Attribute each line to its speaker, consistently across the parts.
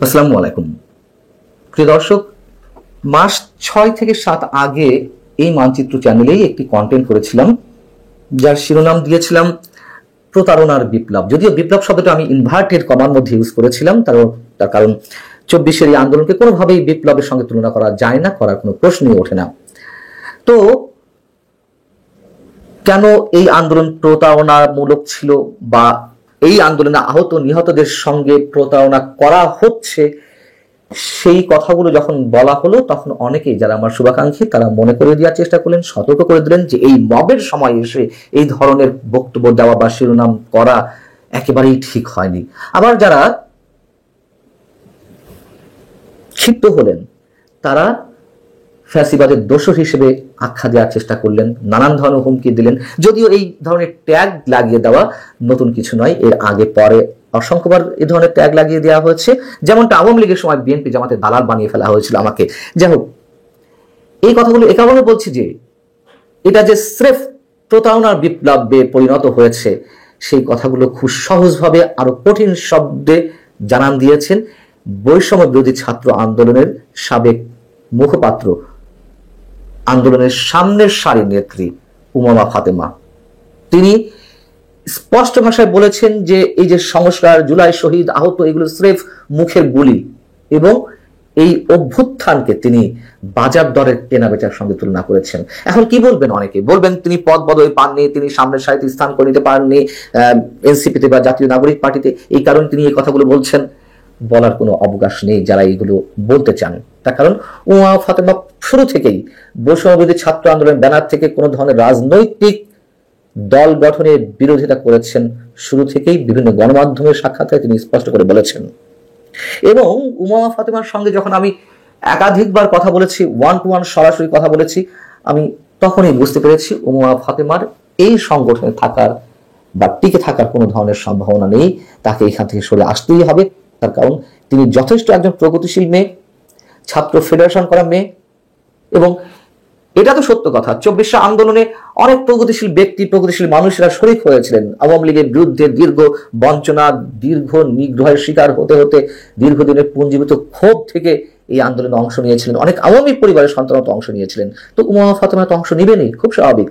Speaker 1: আসসালামু আলাইকুম প্রিয় দর্শক, মাস 6 থেকে 7 আগে এই মানচিত্র চ্যানেলেই একটি কন্টেন্ট করেছিলাম, যার শিরোনাম দিয়েছিলাম প্রতারণার বিপ্লব। যদিও বিপ্লব শব্দটা আমি ইনভার্টেড কমার মধ্যে ইউজ করেছিলাম, তার কারণ 24-এর এই আন্দোলনকে কোনোভাবেই বিপ্লবের সঙ্গে তুলনা করা যায় না, করার কোনো প্রশ্নই ওঠে না। তো কেন এই আন্দোলন প্রতারণামূলক ছিল, বা এই আন্দোলনে আহত নিহতদের সঙ্গে প্রতারণা করা হচ্ছে, সেই কথাগুলো যখন বলা হলো তখন অনেকেই যারা আমার শুভাকাঙ্ক্ষী তারা মনে করে দেওয়ার চেষ্টা করলেন, সতর্ক করে দিলেন যে এই মবের সময় এসে এই ধরনের বক্তব্য দেওয়া বা শিরোনাম করা একেবারেই ঠিক হয়নি। আবার যারা ক্ষিপ্ত হলেন তারা ফ্যাসিবাদের দোষর হিসেবে আখ্যা দেওয়ার চেষ্টা করলেন, নানান ধরনের হুমকি দিলেন। যদিও এই ধরনের ট্যাগ লাগিয়ে দেওয়া নতুন কিছু নয়, এর আগে পরে অসংখ্যবার এই ধরনের ট্যাগ লাগিয়ে দেওয়া হয়েছে, যেমনটা আওয়ামী লীগের সময় বিএনপি জামাতের দালাল বানিয়ে ফেলা হয়েছিল আমাকে। যাই হোক, এই কথাগুলো এ কারণে বলছি যে এটা যে স্রেফ প্রতারণার বিপ্লবে পরিণত হয়েছে সেই কথাগুলো খুব সহজভাবে আরো কঠিন শব্দে জানান দিয়েছেন বৈষম্য বিরোধী ছাত্র আন্দোলনের সাবেক মুখপাত্র, আন্দোলনের সামনের সারির নেত্রী উমামা ফাতেমা। তিনি স্পষ্ট ভাষায় বলেছেন যে এই যে সংস্কার, জুলাই শহীদ, আহত, এগুলো স্রেফ মুখের বুলি, এবং এই অভ্যুত্থানকে তিনি বাজার দরের কেনা বেচার সঙ্গে তুলনা করেছেন। এখন কি বলবেন? অনেকে বলবেন তিনি পদ বদল পাননি, তিনি সামনের সারিতে স্থান করে নিতে পারেননি এনসিপিতে বা জাতীয় নাগরিক পার্টিতে, এই কারণে তিনি এই কথাগুলো বলছেন। বলার কোনো অবকাশ নেই যারা এইগুলো বলতে চান, তার কারণ উমামা ফাতেমা শুরু থেকেই বৈষম্যবিরোধী ছাত্র আন্দোলনের ব্যানার থেকে কোনো ধরনের রাজনৈতিক দল গঠনের বিরোধিতা করেছেন। শুরু থেকেই বিভিন্ন গণমাধ্যমের সাক্ষাৎকারে তিনি স্পষ্ট করে বলেছেন। এবং উমামা ফাতেমার সঙ্গে যখন আমি একাধিকবার কথা বলেছি, 1-to-1 সরাসরি কথা বলেছি, আমি তখনই বুঝতে পেরেছি উমামা ফাতেমার এই সংগঠনে থাকার বা টিকে থাকার কোনো ধরনের সম্ভাবনা নেই, তাকে এখান থেকে সরে আসতেই হবে। তার কারণ তিনি যথেষ্ট একজন প্রগতিশীল মেয়ে, ছাত্র ফেডারেশন করা মেয়ে, এবং এটা তো সত্য কথা, 24 আন্দোলনে অনেক প্রগতিশীল ব্যক্তি, প্রগতিশীল মানুষেরা শরীক হয়েছিলেন। আওয়ামী লীগের বিরুদ্ধে দীর্ঘ বঞ্চনা, দীর্ঘ নিগ্রহের শিকার হতে হতে দীর্ঘদিনের পুঞ্জীভূত ক্ষোভ থেকে এই আন্দোলনে অংশ নিয়েছিলেন। অনেক আওয়ামী পরিবারের সন্তানও তো অংশ নিয়েছিলেন। তো উমামা ফাতেমা তো অংশ নিবেনই, খুব স্বাভাবিক।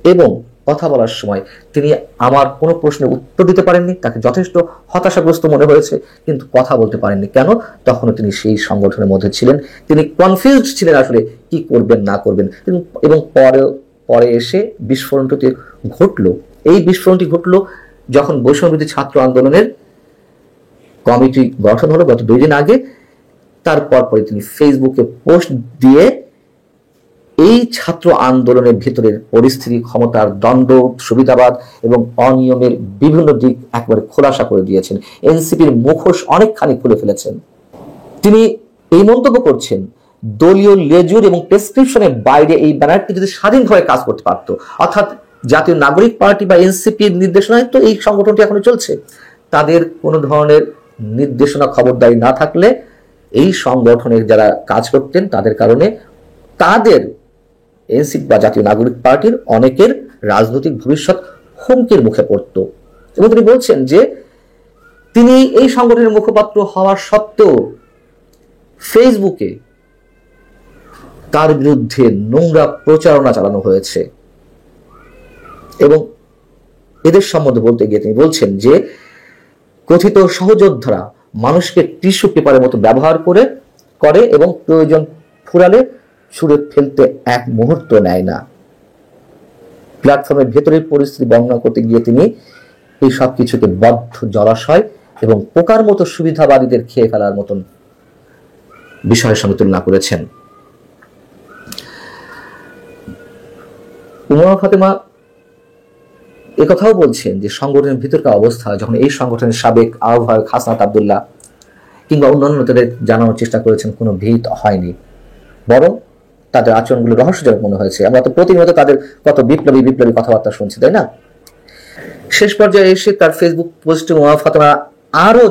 Speaker 1: এবং কথা বলার সময় তিনি আমার কোনো প্রশ্নের উত্তর দিতে পারেননি, তাকে যথেষ্ট হতাশাগ্রস্ত মনে হয়েছে, কিন্তু কথা বলতে পারেননি। কেন? তখনও তিনি সেই সংগঠনের মধ্যে ছিলেন, তিনি কনফিউজড ছিলেন আসলে কি করবেন না করবেন। এবং পরে এসে বিস্ফোরণটি ঘটলো। এই বিস্ফোরণটি ঘটলো যখন বৈষম্যবিরোধী ছাত্র আন্দোলনের কমিটি গঠন হলো গত 2 দিন আগে। তারপর পরে তিনি ফেসবুকে পোস্ট দিয়ে এই ছাত্র আন্দোলনের ভিতরের পরিস্থিতি, ক্ষমতার দ্বন্দ্ব, সুবিধাবাদ এবং অনিয়মের বিভিন্ন দিক একবারে খোলাসা করে দিয়েছেন। এনসিপির মুখোশ অনেকখানি খুলে ফেলেছেন। তিনি এই মন্তব্য করছেন, দলীয় লেজুর এবং প্রেসক্রিপশনের বাইরে এই ব্যানারটি যদি স্বাধীনভাবে কাজ করতে পারত, অর্থাৎ জাতীয় নাগরিক পার্টি বা এনসিপির নির্দেশনায় তো এই সংগঠনটি এখনো চলছে, তাদের কোনো ধরনের নির্দেশনা খবরদারি না থাকলে এই সংগঠনের যারা কাজ করতেন তাদের কারণে তাদের এনসিপি বা জাতীয় নাগরিক পার্টির অনেকের রাজনৈতিক ভবিষ্যৎ হুমকির মুখে পড়ত। এবং তিনি বলছেন যে তিনি এই সংগঠনের মুখপাত্র হওয়ার সত্ত্বেও ফেসবুকে তার বিরুদ্ধে নোংরা প্রচারণা চালানো হয়েছে। এবং এদের সম্বন্ধে বলতে গিয়ে তিনি বলছেন যে কথিত সহযোদ্ধারা মানুষকে টিস্যু পেপারের মতো ব্যবহার করে এবং প্রয়োজন ফুরালে ছুঁড়ে ফেলতে এক মুহূর্ত নেয় না। প্ল্যাটফর্মের ভেতরের পরিস্থিতি বর্ণনা করতে গিয়ে তিনি এই সব কিছুকে বদ্ধ জলাশয় এবং পোকার মতো সুবিধাবাদীদের খেয়ে ফেলার মতন বিষয়ের সঙ্গে তুলনা করেছেন। উমামা ফাতেমা একথাও বলছেন যে সংগঠনের ভিতরকার অবস্থা যখন এই সংগঠনের সাবেক আহ্বায়ক হাসনাত আব্দুল্লাহ কিংবা অন্যান্য নেতাদের জানানোর চেষ্টা করেছেন, কোনো ভিত হয়নি, বরং তাদের আচরণগুলো রহস্যজনক মনে হয়েছে। আমরা তো প্রতিনিয়ত তাদের কত বিপ্লবী কথাবার্তা শুনছি, তাই না? শেষ পর্যায়ে এসে তার ফেসবুক পোস্টে উমামা ফাতেমা আরো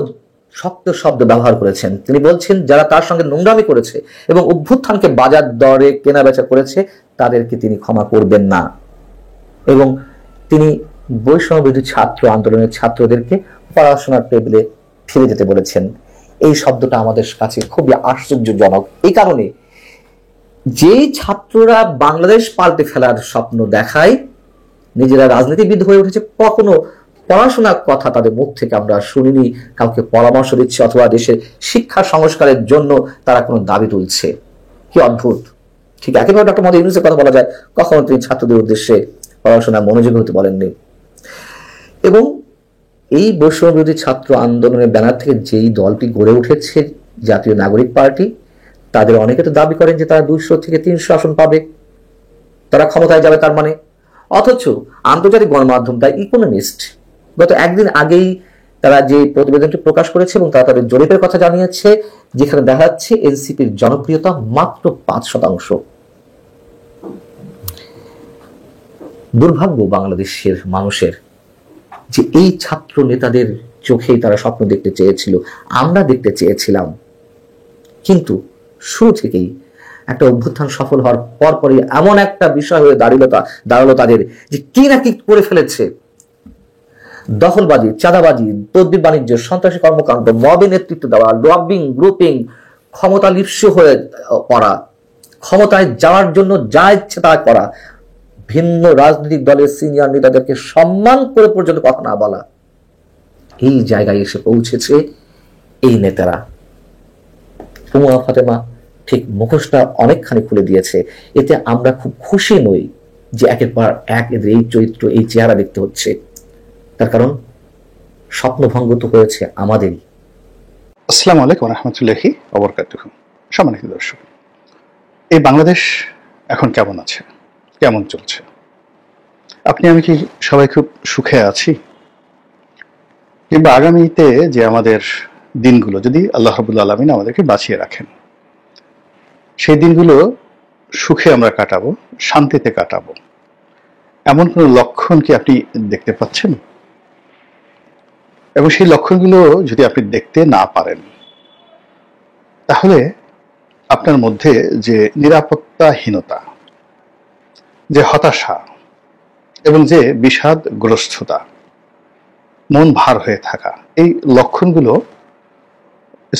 Speaker 1: শক্ত শব্দ ব্যবহার করেছেন। তিনি বলছেন যারা তার সঙ্গে নোংরামি করেছে এবং অভ্যুত্থানকে বাজার দরে কেনা বেচা করেছে তাদেরকে তিনি ক্ষমা করবেন না। এবং তিনি বৈষম্য বিরোধী ছাত্র আন্দোলনের ছাত্রদেরকে পড়াশোনার টেবিলে ফিরে যেতে বলেছেন। এই শব্দটা আমাদের কাছে খুবই আশ্চর্যজনক। এই কারণে যে ছাত্ররা বাংলাদেশ পাল্টে ফেলার স্বপ্ন দেখায়, নিজেরা রাজনীতিবিদ হয়ে উঠেছে, কখনো পড়াশোনার কথা তাদের মুখ থেকে আমরা শুনিনি, কাউকে পরামর্শ দিচ্ছে অথবা দেশের শিক্ষা সংস্কারের জন্য তারা কোনো দাবি তুলছে। কি অদ্ভুত। ঠিক একেবারে ডক্টর মোহাম্মদ ইউনূসের কথা বলা যায়, কখনো তিনি ছাত্রদের উদ্দেশ্যে পড়াশোনা মনোযোগী হতে বলেননি। এবং এই বৈষম্য বিরোধী ছাত্র আন্দোলনের ব্যানার থেকে যেই দলটি গড়ে উঠেছে জাতীয় নাগরিক পার্টি, তাদের অনেকে তো দাবি করেন যে তারা 200 থেকে 300 আসন পাবে, তারা ক্ষমতায় যাবে তার মানে। অথচ আন্তর্জাতিক গণমাধ্যম দ্য ইকোনমিস্ট গত একদিন আগেই তারা যে প্রতিবেদনটি প্রকাশ করেছে এবং তারা তাদের জরিপের কথা জানিয়েছে, যেখানে দেখা যাচ্ছে এনসিপির জনপ্রিয়তা মাত্র 5%। দুর্ভাগ্য বাংলাদেশের মানুষের যে এই ছাত্র নেতাদের চোখেই তারা স্বপ্ন দেখতে চেয়েছিল, আমরা দেখতে চেয়েছিলাম, কিন্তু শুরু থেকেই একটা অভ্যুত্থান সফল হওয়ার পরপরই এমন একটা বিষয় হয়ে দাঁড়ালো তাদের যে কি না কি করে ফেলেছে। দখলবাজি, চাঁদাবাজি, তদবির বাণিজ্য, সন্ত্রাসী কর্মকাণ্ড, মবে নেতৃত্ব দেওয়া, লবিং, গ্রুপিং, ক্ষমতা লিপ্স হয়ে পড়া, ক্ষমতায় যাওয়ার জন্য যা ইচ্ছে তা করা, ভিন্ন রাজনৈতিক দলের সিনিয়র নেতাদেরকে সম্মান করে পর্যন্ত কথা না বলা, এই জায়গায় এসে পৌঁছেছে এই নেতারা। উমা ফাতেমা ঠিক মুখোশটা অনেকখানি খুলে দিয়েছে। এতে আমরা খুব খুশি নই যে একের পর এক এদের এই চরিত্র, এই চেহারা দেখতে হচ্ছে। তার কারণ স্বপ্নভঙ্গ তো হয়েছে আমাদেরই।
Speaker 2: আসসালামু আলাইকুম রহমতুল্লাহি ওয়া বারাকাতুহু। সম্মানিত দর্শক, এই বাংলাদেশ এখন কেমন আছে, কেমন চলছে? আপনি আমি কি সবাই খুব সুখে আছি? কিংবা আগামীতে যে আমাদের দিনগুলো যদি আল্লাহ রাব্বুল আলামিন আমাদেরকে বাঁচিয়ে রাখেন, সেই দিনগুলো সুখে আমরা কাটাবো, শান্তিতে কাটাবো, এমন কোনো লক্ষণ কি আপনি দেখতে পাচ্ছেন? এবং সেই লক্ষণগুলো যদি আপনি দেখতে না পারেন, তাহলে আপনার মধ্যে যে নিরাপত্তাহীনতা, যে হতাশা এবং যে বিষাদগ্রস্ততা, মন ভার হয়ে থাকা, এই লক্ষণগুলো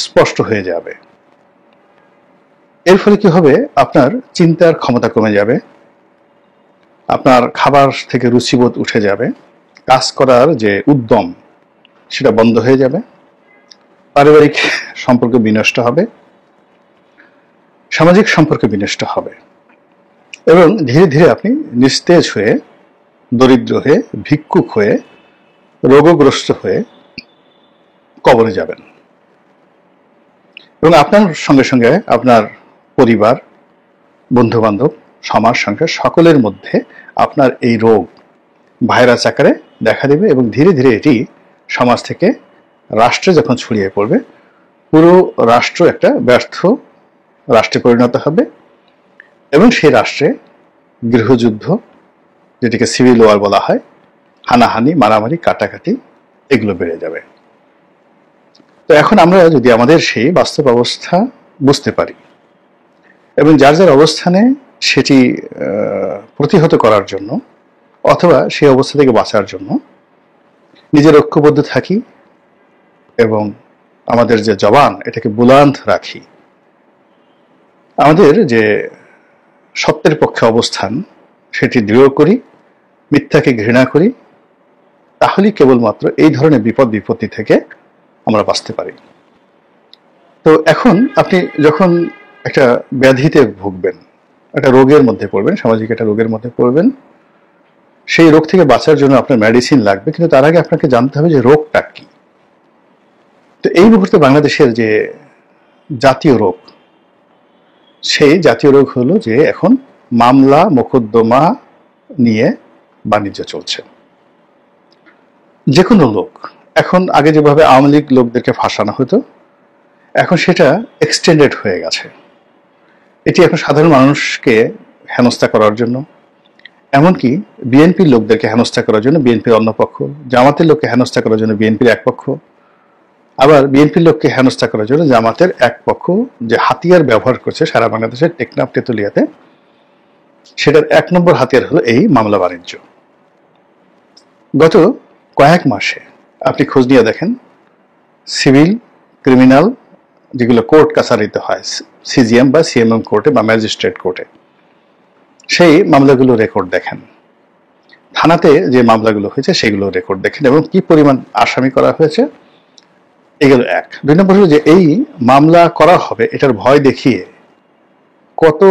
Speaker 2: স্পষ্ট হয়ে যাবে। এর ফলে কি হবে? আপনার চিন্তার ক্ষমতা কমে যাবে, আপনার খাবার থেকে রুচিবোধ উঠে যাবে, কাজ করার যে উদ্যম সেটা বন্ধ হয়ে যাবে, পারিবারিক সম্পর্ক বিনষ্ট হবে, সামাজিক সম্পর্ক বিনষ্ট হবে এবং ধীরে ধীরে আপনি নিস্তেজ হয়ে, দরিদ্র হয়ে, ভিক্ষুক হয়ে, রোগগ্রস্ত হয়ে কবরে যাবেন। এবং আপনার সঙ্গে সঙ্গে আপনার পরিবার, বন্ধু বান্ধব, সমাজ সংখ্যা সকলের মধ্যে আপনার এই রোগ ভাইরাস আকারে দেখা দেবে এবং ধীরে ধীরে এটি সমাজ থেকে রাষ্ট্রে যখন ছড়িয়ে পড়বে, পুরো রাষ্ট্র একটা ব্যর্থ রাষ্ট্রে পরিণত হবে এবং সেই রাষ্ট্রে গৃহযুদ্ধ, যেটিকে সিভিল ওয়ার বলা হয়, হানাহানি, মারামারি, কাটাকাটি, এগুলো বেড়ে যাবে। তো এখন আমরা যদি আমাদের সেই বাস্তব অবস্থা বুঝতে পারি এবং যার যার অবস্থানে সেটি প্রতিহত করার জন্য অথবা সেই অবস্থা থেকে বাঁচার জন্য নিজের ঐক্যবদ্ধ থাকি এবং আমাদের যে জবান এটাকে বুলন্দ রাখি, আমাদের যে সত্যের পক্ষে অবস্থান সেটি দৃঢ় করি, মিথ্যাকে ঘৃণা করি, তাহলেই কেবলমাত্র এই ধরনের বিপদ বিপত্তি থেকে আমরা বাঁচতে পারি। তো এখন আপনি যখন একটা ব্যাধিতে ভুগবেন, একটা রোগের মধ্যে পড়বেন, সামাজিক একটা রোগের মধ্যে পড়বেন, সেই রোগ থেকে বাঁচার জন্য আপনার মেডিসিন লাগবে, কিন্তু তার আগে আপনাকে জানতে হবে যে রোগটা কি। তো এই মুহূর্তে বাংলাদেশের যে জাতীয় রোগ, সেই জাতীয় রোগ হলো যে এখন মামলা মোকদ্দমা নিয়ে বাণিজ্য চলছে। যে কোনো লোক, এখন আগে যেভাবে আওয়ামী লীগ লোকদেরকে ফাঁসানো হতো, এখন সেটা এক্সটেন্ডেড হয়ে গেছে। এটি এখন সাধারণ মানুষকে হেনস্থা করার জন্য, এমনকি বিএনপির লোকদেরকে হেনস্থা করার জন্য বিএনপির অন্য পক্ষ, জামাতের লোককে হেনস্থা করার জন্য বিএনপির এক পক্ষ, আবার বিএনপির লোককে হেনস্থা করার জন্য জামাতের এক পক্ষ যে হাতিয়ার ব্যবহার করছে সারা বাংলাদেশের টেকনাফ, তেতুলিয়াতে, সেটার 1 নম্বর হাতিয়ার হলো এই মামলা বাণিজ্য। গত কয়েক মাসে আপনি খোঁজ নিয়ে দেখেন, সিভিল, ক্রিমিনাল যেগুলো কোর্ট কাছারিতে হয়, সিজিএম বা সিএমএম কোর্টে বা ম্যাজিস্ট্রেট কোর্টে, সেই মামলাগুলো রেকর্ড দেখেন। থানাতে যে মামলাগুলো হয়েছে সেগুলো রেকর্ড দেখেন এবং কি পরিমাণ আসামি করা হয়েছে, এগুলো এক। 2 নম্বর হলো যে এই মামলা করা হবে এটার ভয় দেখিয়ে কত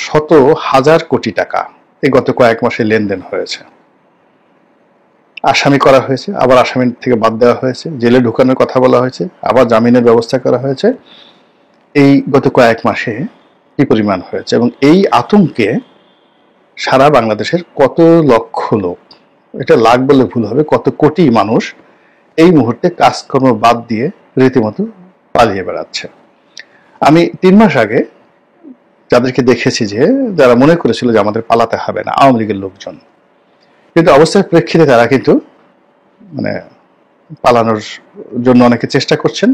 Speaker 2: শত হাজার কোটি টাকা এই গত কয়েক মাসে লেনদেন হয়েছে। আসামি করা হয়েছে, আবার আসামি থেকে বাদ দেওয়া হয়েছে, জেলে ঢুকানোর কথা বলা হয়েছে, আবার জামিনের ব্যবস্থা করা হয়েছে। এই গত কয়েক মাসে কি পরিমাণ হয়েছে এবং এই আতঙ্কে সারা বাংলাদেশের কত লক্ষ লোক, এটা লাখ বলে ভুল হবে, কত কোটি মানুষ এই মুহূর্তে কাজকর্ম বাদ দিয়ে রীতিমতো পালিয়ে বেড়াচ্ছে। আমি 3 মাস আগে যাদেরকে দেখেছি যে যারা মনে করেছিল যে আমাদের পালাতে হবে না, আওয়ামী লীগের লোকজন, কিন্তু অবস্থার প্রেক্ষিতে তারা কিন্তু মানে পালানোর জন্য অনেকে চেষ্টা করছেন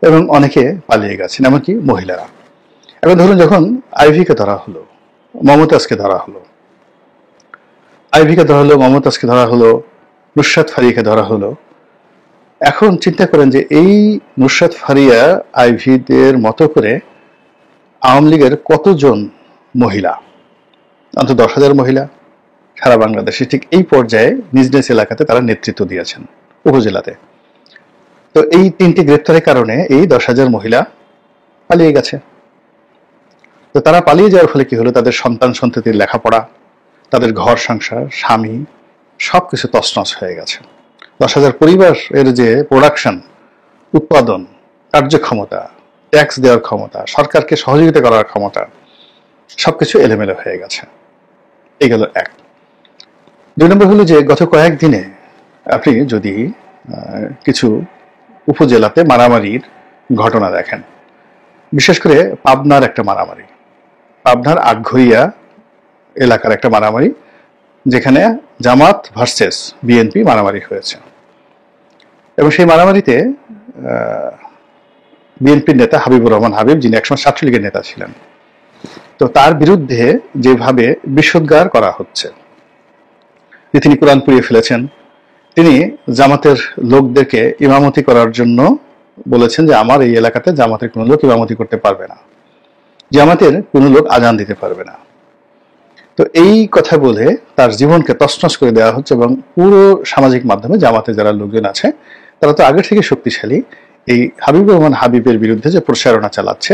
Speaker 2: এবং অনেকে পালিয়ে গেছেন, এমনকি মহিলারা। এখন ধরুন যখন আইভিকে ধরা হলো, মমতাজকে ধরা হলো, আইভিকে ধরা হলো, মমতাজকে ধরা হলো, নুসরাত ফারিয়াকে ধরা হলো, এখন চিন্তা করেন যে এই নুসরাত ফারিয়া আইভিদের মতো করে আওয়ামী লীগের কতজন মহিলা, অন্তত 10,000 মহিলা সারা বাংলাদেশে ঠিক এই পর্যায়ে নিজ নিজ এলাকাতে তারা নেতৃত্ব দিয়েছেন উপজেলাতে। তো এই 3টি গ্রেপ্তারের কারণে এই 10,000 মহিলা পালিয়ে গেছে। তো তারা পালিয়ে যাওয়ার ফলে কি হলো, তাদের সন্তান সন্ততির লেখাপড়া, তাদের ঘর সংসার, স্বামী, সবকিছু তছনছ হয়ে গেছে। 10,000 পরিবার এর যে প্রোডাকশন, উৎপাদন, কার্যক্ষমতা, ট্যাক্স দেওয়ার ক্ষমতা, সরকারকে সহযোগিতা করার ক্ষমতা, সবকিছু এলোমেলো হয়ে গেছে। এই গেল এক। 2 নম্বর হলো যে গত কয়েকদিনে আপনি যদি কিছু উপজেলাতে মারামারির ঘটনা দেখেন, বিশেষ করে পাবনার একটা মারামারি, পাবনার আটঘরিয়া এলাকার একটা মারামারি, যেখানে জামাত ভার্সেস বিএনপি মারামারি হয়েছে এবং সেই মারামারিতে বিএনপির নেতা হাবিবুর রহমান হাবিব, যিনি একসময় ছাত্রলীগের নেতা ছিলেন, তো তার বিরুদ্ধে যেভাবে বিষোদ্গার করা হচ্ছে, যে তিনি কোরআন পুড়িয়ে ফেলেছেন, তিনি জামাতের লোকদেরকে ইমামতি করার জন্য বলেছেন যে আমার এই এলাকাতে জামাতের কোনো লোক ইমামতি করতে পারবে না, জামাতের কোনো লোক আজান দিতে পারবে না। তো এই কথা বলে তার জীবনকে তছনছ করে দেওয়া হচ্ছে এবং পুরো সামাজিক মাধ্যমে জামাতের যারা লোকজন আছে তারা তো আগে থেকে শক্তিশালী, এই হাবিবুর রহমান হাবিবের বিরুদ্ধে যে প্রচারণা চালাচ্ছে,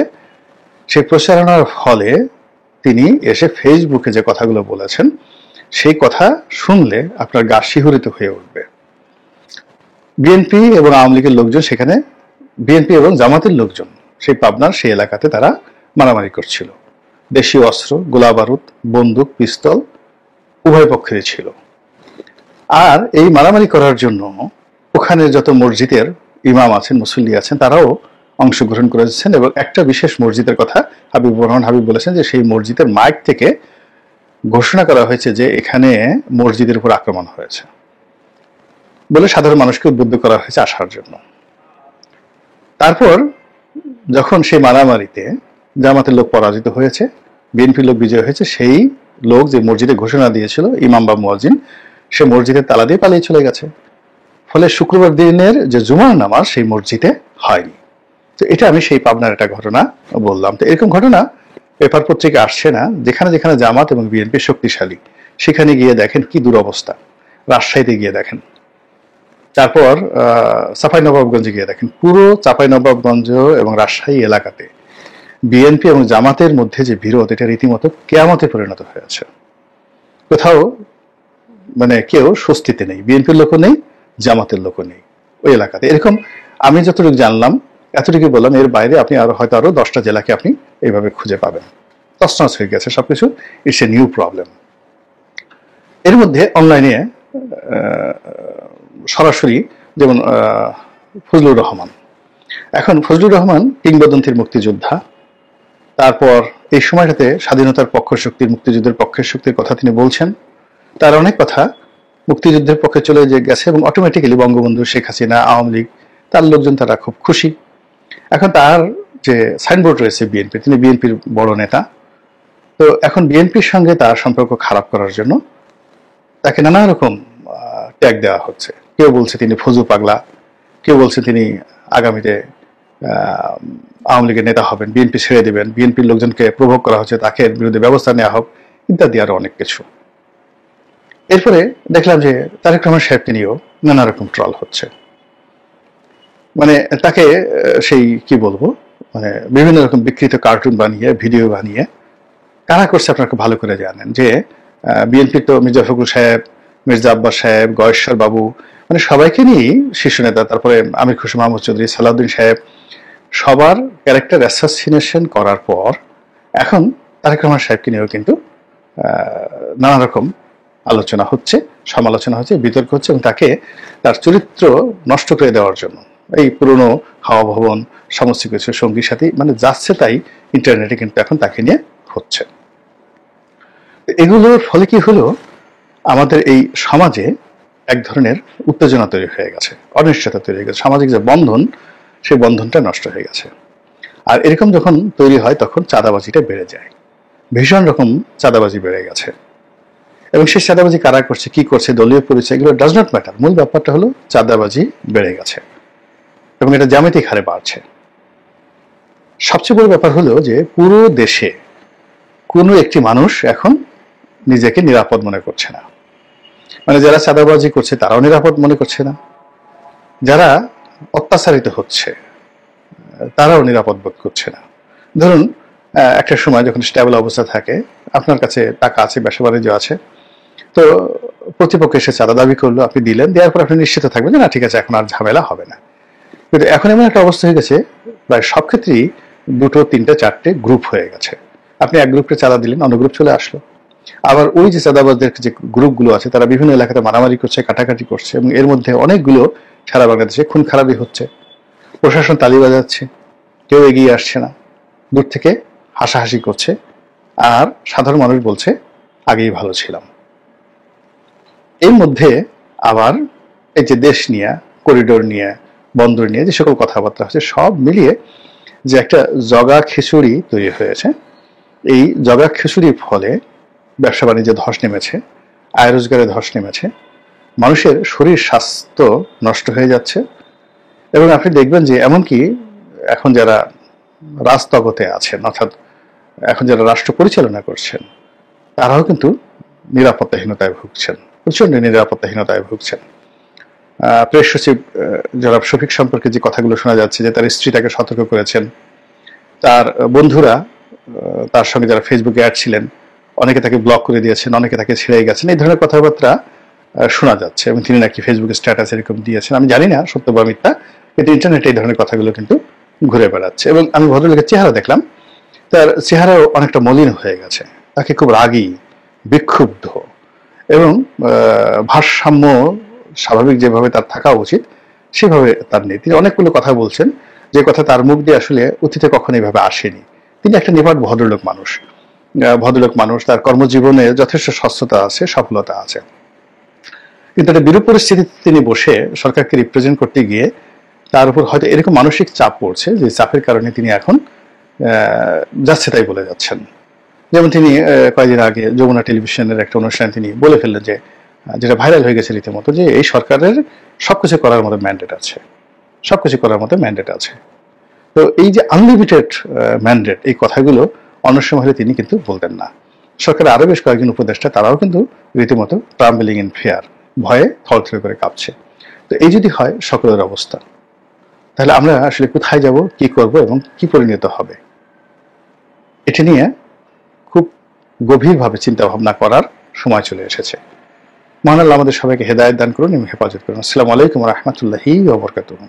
Speaker 2: সেই প্রচারণার ফলে তিনি এসে ফেসবুকে যে কথাগুলো বলেছেন, সেই কথা শুনলে আপনার গা শিহরিত হয়ে উঠবে। বিএনপি এবং আওয়ামী লীগের লোকজন সেখানে, বিএনপি এবং জামাতের লোকজন সেই পাবনার সেই এলাকাতে তারা মারামারি করছিল। দেশীয় অস্ত্র, গোলা বারুদ, বন্দুক, পিস্তল উভয় পক্ষেরই ছিল। আর এই মারামারি করার জন্য ওখানে যত মসজিদের ইমাম আছেন, মুসল্লি আছেন, তারাও অংশগ্রহণ করেছেন এবং একটা বিশেষ মসজিদের কথা হাবিবুর রহমান হাবিব বলেছেন যে সেই মসজিদের মাইক থেকে ঘোষণা করা হয়েছে যে এখানে মসজিদের উপর আক্রমণ হয়েছে বলে সাধারণ মানুষকে উদ্বুদ্ধ করা হয়েছে আসার জন্য। তারপর যখন সেই মারামারিতে জামাতের লোক পরাজিত হয়েছে, বিএনপির লোক বিজয় হয়েছে, সেই লোক যে মসজিদে ঘোষণা দিয়েছিল ইমাম বা মুয়াজ্জিন, সে মসজিদের তালা দিয়ে পালিয়ে চলে গেছে। ফলে শুক্রবার দিনের যে জুমার নামাজ সেই মসজিদে হয়নি। তো এটা আমি সেই পাবনার একটা ঘটনা বললাম। তো এরকম ঘটনা পেপার পত্রিকা আসছে না? যেখানে যেখানে জামাত এবং বিএনপি শক্তিশালী সেখানে গিয়ে দেখেন কি দুরবস্থা। রাজশাহীতে গিয়ে দেখেন, তারপর চাঁপাইনবাবগঞ্জে গিয়ে দেখেন, পুরো চাঁপাইনবাবগঞ্জ এবং রাজশাহী এলাকাতে বিএনপি এবং জামাতের মধ্যে যে বিরোধ, এটা রীতিমতো কেয়ামতে পরিণত হয়েছে। কোথাও মানে কেউ স্বস্তিতে নেই, বিএনপির লোকও নেই, জামাতের লোকও নেই ওই এলাকাতে। এরকম আমি যতটুকু জানলাম এতটুকু বললাম, এর বাইরে আপনি হয়তো আরো 10টা জেলাকে আপনি এইভাবে খুঁজে পাবেন। তছনছ হয়ে গেছে সবকিছু। It's a new problem. এর মধ্যে অনলাইনে সরাসরি যেমন ফজলুর রহমান, এখন ফজলুর রহমান কিংবদন্তির মুক্তিযোদ্ধা, তারপর এই সময়টাতে স্বাধীনতার পক্ষ শক্তির, মুক্তিযুদ্ধের পক্ষের শক্তির কথা তিনি বলছেন। তার অনেক কথা মুক্তিযুদ্ধের পক্ষে চলে গেছে এবং অটোমেটিক্যালি বঙ্গবন্ধু, শেখ হাসিনা, আওয়ামী লীগ, তার লোকজন তারা খুব খুশি। এখন তার যে সাইনবোর্ড রয়েছে বিএনপি, তিনি বিএনপির বড় নেতা, তো এখন বিএনপির সঙ্গে তার সম্পর্ক খারাপ করার জন্য তাকে নানা রকম ট্যাগ দেওয়া হচ্ছে। কেউ বলছে তিনি ফজু পাগলা, কেউ বলছে তিনি আগামীতে আওয়ামী লীগের নেতা হবেন, বিএনপি ছেড়ে দেবেন, বিএনপির লোকজনকে প্রভোগ করা হচ্ছে, তাকে বিরুদ্ধে ব্যবস্থা নেওয়া হোক, ইত্যাদি আরো অনেক কিছু। এরপরে দেখলাম যে তারেক রহমান সাহেবকে নিয়েও নানা রকম ট্রল হচ্ছে। মানে তাকে সেই কি বলবো, মানে বিভিন্ন রকম বিকৃত কার্টুন বানিয়ে, ভিডিও বানিয়ে কারা করছে আপনারা খুব ভালো করে জানেন। যে বিএনপি তো মির্জা ফখরুল সাহেব, মির্জা আব্বাস সাহেব, গয়েশ্বর বাবু, মানে সবাইকে নিয়েই শীর্ষ নেতা, তারপরে আমির খুশি মাহমুদ চৌধুরী, সালাউদ্দিন সাহেব, সবার ক্যারেক্টার অ্যাসাসিনেশন করার পর এখন তারেক রহমান সাহেবকে নিয়েও কিন্তু নানা রকম আলোচনা হচ্ছে, সমালোচনা হচ্ছে, বিতর্ক হচ্ছে, এবং তাকে তার চরিত্র নষ্ট করে দেওয়ার জন্য এই পুরনো হাওয়া ভবন সমস্ত কিছু সঙ্গী সাথী মানে যাচ্ছে তাই ইন্টারনেটে কিন্তু এখন তাকে নিয়ে হচ্ছে। এগুলোর ফলে কি হলো, আমাদের এই সমাজে এক ধরনের উত্তেজনা তৈরি হয়ে গেছে, অনিশ্চয়তা তৈরি হয়ে গেছে, সামাজিক যে বন্ধন সেই বন্ধনটা নষ্ট হয়ে গেছে। আর এরকম যখন তৈরি হয় তখন চাঁদাবাজিটা বেড়ে যায়, ভীষণ রকম চাঁদাবাজি বেড়ে গেছে। এবং সেই চাঁদাবাজি কারা করছে, কি করছে, দলীয় পরিচয়, এগুলো ডাজ নট ম্যাটার। মূল ব্যাপারটা হলো চাঁদাবাজি বেড়ে গেছে এবং এটা জ্যামিতিক হারে বাড়ছে। সবচেয়ে বড় ব্যাপার হলো যে পুরো দেশে কোনো একটি মানুষ এখন নিজেকে নিরাপদ মনে করছে না। মানে যারা চাঁদাবাজি করছে তারাও নিরাপদ মনে করছে না, যারা অত্যাচারিত হচ্ছে তারাও নিরাপদ বোধ করছে না। ধরুন একটা সময় যখন স্টেবল অবস্থা থাকে, আপনার কাছে টাকা আছে, ব্যবসা বাণিজ্য আছে, তো প্রতিপক্ষ এসে চাঁদা দাবি করলো, আপনি দিলেন, দেওয়ার পর আপনি নিশ্চিত থাকবেন যে না ঠিক আছে এখন আর ঝামেলা হবে না। কিন্তু এখন এমন একটা অবস্থা হয়ে গেছে প্রায় সব ক্ষেত্রেই দুটো তিনটে চারটে গ্রুপ হয়ে গেছে। আপনি এক গ্রুপকে চাঁদা দিলেন, অন্য গ্রুপ চলে আসলো, আবার ওই যে চাঁদাবাজদের যে গ্রুপগুলো আছে তারা বিভিন্ন এলাকাতে মারামারি করছে, কাটাকাটি করছে, এবং এর মধ্যে অনেকগুলো সারা বাংলাদেশে খুন খারাপি হচ্ছে। প্রশাসন তালি বাজাচ্ছে, কেউ এগিয়ে আসছে না, দূর থেকে হাসাহাসি করছে, আর সাধারণ মানুষ বলছে আগেই ভালো ছিলাম। এর মধ্যে আবার এই যে দেশ নিয়ে, করিডোর নিয়ে, বন্দর নিয়ে যে সকল কথাবার্তা হচ্ছে, সব মিলিয়ে যে একটা জগা খিচুড়ি তৈরি হয়েছে, এই জগা খিচুড়ির ফলে ব্যবসা বাণিজ্যে ধস নেমেছে, আয় রোজগারে ধস নেমেছে, মানুষের শরীর স্বাস্থ্য নষ্ট হয়ে যাচ্ছে। এবং আপনি দেখবেন যে এমনকি এখন যারা রাজতগতে আছেন, অর্থাৎ এখন যারা রাষ্ট্র পরিচালনা করছেন, তারাও কিন্তু নিরাপত্তাহীনতায় ভুগছেন, প্রচন্ড নিরাপত্তাহীনতায় ভুগছেন। প্রেস সচিব জনাব শফিক সম্পর্কে যে কথাগুলো শোনা যাচ্ছে, যে তার স্ত্রী তাকে সতর্ক করেছেন, তার বন্ধুরা তার সঙ্গে যারা ফেসবুকে অ্যাড ছিলেন অনেকে তাকে ব্লক করে দিয়েছেন, অনেকে তাকে ছেড়ে গেছেন, এই ধরনের কথাবার্তা শোনা যাচ্ছে। এবং তিনি নাকি ফেসবুকে স্ট্যাটাস এরকম দিয়েছেন, আমি জানি না সত্য বা মিথ্যা, কিন্তু ইন্টারনেটে এই ধরনের কথাগুলো কিন্তু ঘুরে বেড়াচ্ছে। এবং আমি ভদ্রলোকের চেহারা দেখলাম, তার চেহারাও অনেকটা মলিন হয়ে গেছে, তাকে খুব রাগী, বিক্ষুব্ধ এবং ভারসাম্য স্বাভাবিক যেভাবে তার থাকা উচিত সেভাবে তার নেই। তিনি অনেকগুলো কথা বলছেন যে কথা তার মুখ দিয়ে আসলে অতীতে কখনো এইভাবে আসেনি। তিনি একটা নিপাট ভদ্রলোক মানুষ, তার কর্মজীবনে যথেষ্ট স্বচ্ছতা আছে, সফলতা আছে, কিন্তু একটা বিরূপ পরিস্থিতিতে তিনি বসে সরকারকে রিপ্রেজেন্ট করতে গিয়ে তার উপর হয়তো এরকম মানসিক চাপ পড়ছে, যে চাপের কারণে তিনি এখন যাচ্ছে তাই বলে যাচ্ছেন। যেমন তিনি কয়েকদিন আগে যমুনা টেলিভিশনের একটা অনুষ্ঠানে তিনি বলে ফেললেন যে, যেটা ভাইরাল হয়ে গেছে রীতিমতো, যে এই সরকারের সবকিছু করার মতো ম্যান্ডেট আছে। তো এই যে আনলিমিটেড ম্যান্ডেট, এই কথাগুলো অন্য সময় হলে তিনি কিন্তু বলতেন না। সরকারের আরো বেশ কয়েকজন উপদেষ্টা তারাও কিন্তু রীতিমতো ট্রাম্বলিং ইন ফিয়ার, ভয়ে থরথর করে কাঁপছে। তো এই যদি হয় সকলের অবস্থা, তাহলে আমরা আসলে কোথায় যাব, কি করব এবং কি পরিণত হবে, এটা নিয়ে খুব গভীরভাবে চিন্তা ভাবনা করার সময় চলে এসেছে। মহান আল্লাহ আমাদের সবাইকে হেদায়েত দান করুন এবং হেফাজত করুন। আসসালামু আলাইকুম ওয়া রাহমাতুল্লাহি ওয়া বারাকাতুহু।